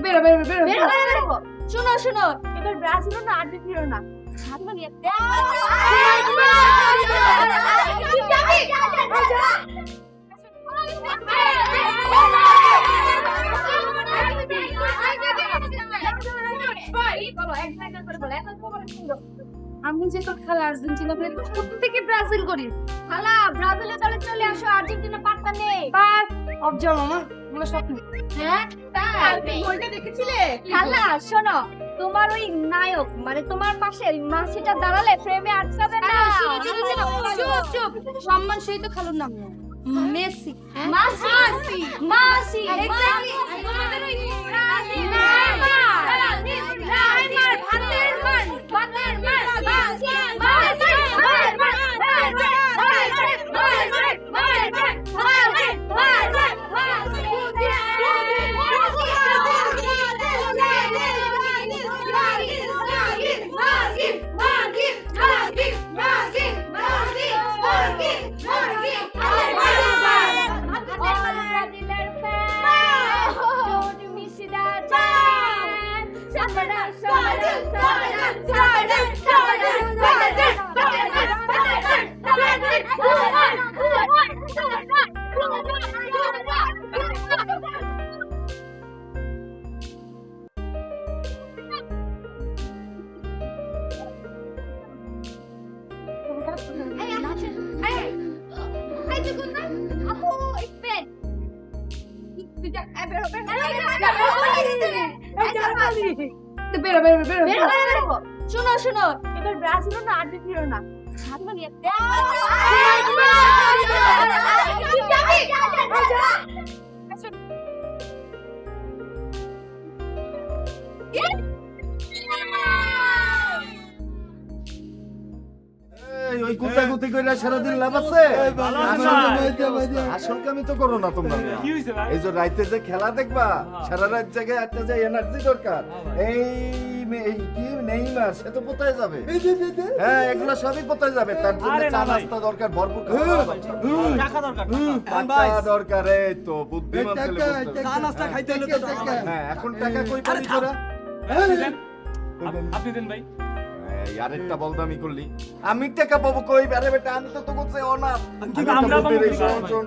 বেরো বেরো বেরো বেরো বেরো বেরো শোনো শোনো এবার ব্রাজিল না আর্জেন্টিনা না জার্মানি আমি যে তো খালা আর্জেন্টিনা বলে প্রত্যেকে ব্রাজিল করি। খালা ব্রাজিলে চলে চলে আসো আর্জেন্টিনা পাত্তা নেই বাস অবজা মামা বলে স্বপ্ন। হ্যাঁ তাই বইটা দেখেছিলে? খালা শোনো তোমার ওই নায়ক মানে তোমার পাশে মাসিটা দাঁড়ালে ফ্রেমে আটকাবে না চুপ চুপ সম্মান সহিত খালুর নাম মেসি। মাসি মাসি এক্স্যাক্টলি তোমাদের ওই নেইমার ভাতের মান বেরো বেরো বেরো শোনো শোনো এবার ব্রাজিল না আর্জেন্টিনা না জার্মানি ওই গুতাগুতি কইরা সারাদিন লাভ আছে? আসল কামই তো করো না তোমরা। এই যে রাইতে যে খেলা দেখবা সারা রাত জায়গায় একটা যে এনার্জি দরকার, এই কি নেইমার সে তো কোথায় যাবে? হ্যাঁ এগুলো সবই কোথায় যাবে? তার জন্য চা নাস্তা দরকার, ভরপুর টাকা দরকার। এই তো বুদ্ধিমান ছেলে চা নাস্তা খাইতে হলে তো টাকা। হ্যাঁ এখন টাকা কই পাবি তোরা? আপনি দেন ভাই। এই আরেকটা বলদামি করলি, আমি টাকা পাবো কই? আরে বেটা আমি তো তোকে চেয়ে অনাথ। আমরা পাবো কি? শোন।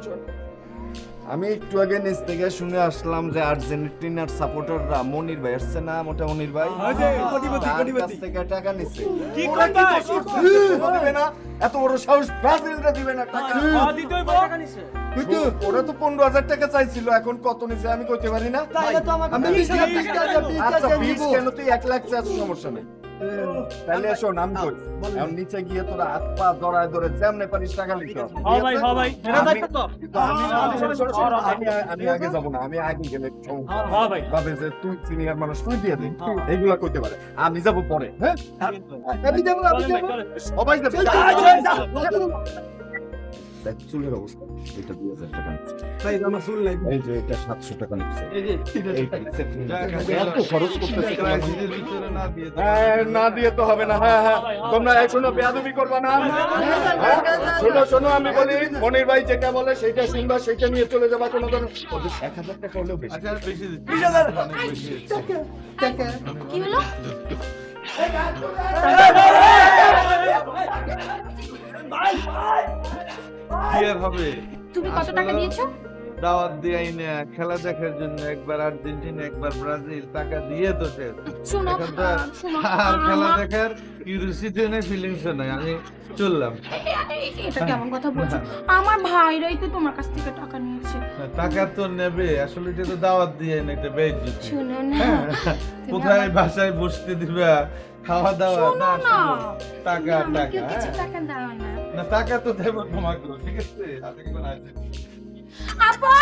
আমি একটু আগে নিচ থেকে শুনে আসলাম যে আর্জেন্টিনার সাপোর্টাররা মনির ভাই আসছে না, মোটা মনির ভাই তার কাছ থেকে টাকা নিচ্ছে। কি ওরা কি করবে? কসুর করছে? দিবে না? এত বড় সাহস ব্রাজিলরা দিবে না টাকা? দিতেই বড় টাকা নিছে। ওরা তো 15,000 টাকা চাইছিল, এখন কত নিছে আমি কইতে পারি না। আমি 20,000 টাকা আচ্ছা 20 কেন, তুই 1 লাখ চাস, সমস্যা নেই। তাহলে শোন আমি কই, এখন নিচে গিয়ে তোরা হাত পা ধরায় ধরে যেমনে পারিস টাকা লিখতে হবে। হ্যাঁ ভাই হ্যাঁ ভাই এটা আমি- দেখো তো। কিন্তু আমি আগে যাব না, আমি আগে গেলে হ্যাঁ ভাই ভাবে যে তুই সিনিয়র মানুষ, তুই দিয়ে দে, এইগুলা কইতে পারে। আমি যাব পরে। হ্যাঁ আমি যাব সবাই যাবে। দেখ চুলের অবস্থা, এটা 2000 টাকা নিচ্ছে। ভাই আমার ফুল নাই। এই যে এটা 700 টাকা নিচ্ছে। এই যে এইটা নিচ্ছে 3000 এত খরচ করতেছে তোমরা। ক্রাইসিসের ভিতরে না দিয়ে দাও। হ্যাঁ, না দিয়ে তো হবে না। হ্যাঁ হ্যাঁ তোমরা এখনো বেয়াদবি করবা না। হ্যাঁ? শোনো আমি বলি, মনির ভাই যেটা বলে সেটা শুনবা, সেটা নিয়ে চলে যাবা। কোনো ধরনের 1000 টাকা হলেও বেশি। আচ্ছা বেশি দিচ্ছি। 20,000 অনেক বেশি দিচ্ছি। কি হলো কি আর হবে? তুমি কত টাকা নিয়েছো? দাওয়াত দিয়াই না, খেলা দেখার জন্য একবার আর্জেন্টিনা একবার ব্রাজিল, টাকা দিয়ে তো শেষ। শোনো এখন তো শোনো আর খেলা দেখার কিউরিওসিটি নেই, ফিলিংস নাই। আমি চললাম। এটা কেমন কথা বলছো? আমার ভাইরাই তো তোমার কাছ থেকে টাকা নিয়েছে। টাকা তো নেবে, আসলে এটা তো দাওয়াত দিয়ে না, এটা বেইজ্জতি। শোনো না তুমি কোথায় আমার- বাসায় বসতে দিবা, খাওয়া দাওয়া শোনো না, না শুধু টাকা তুমি আমাকে টাকা। কিছু হ্যাঁ? টাকা দাও না। না টাকা তো দেবো তোমাকে, ঠিক আছে? হাতে করে আছে। আপা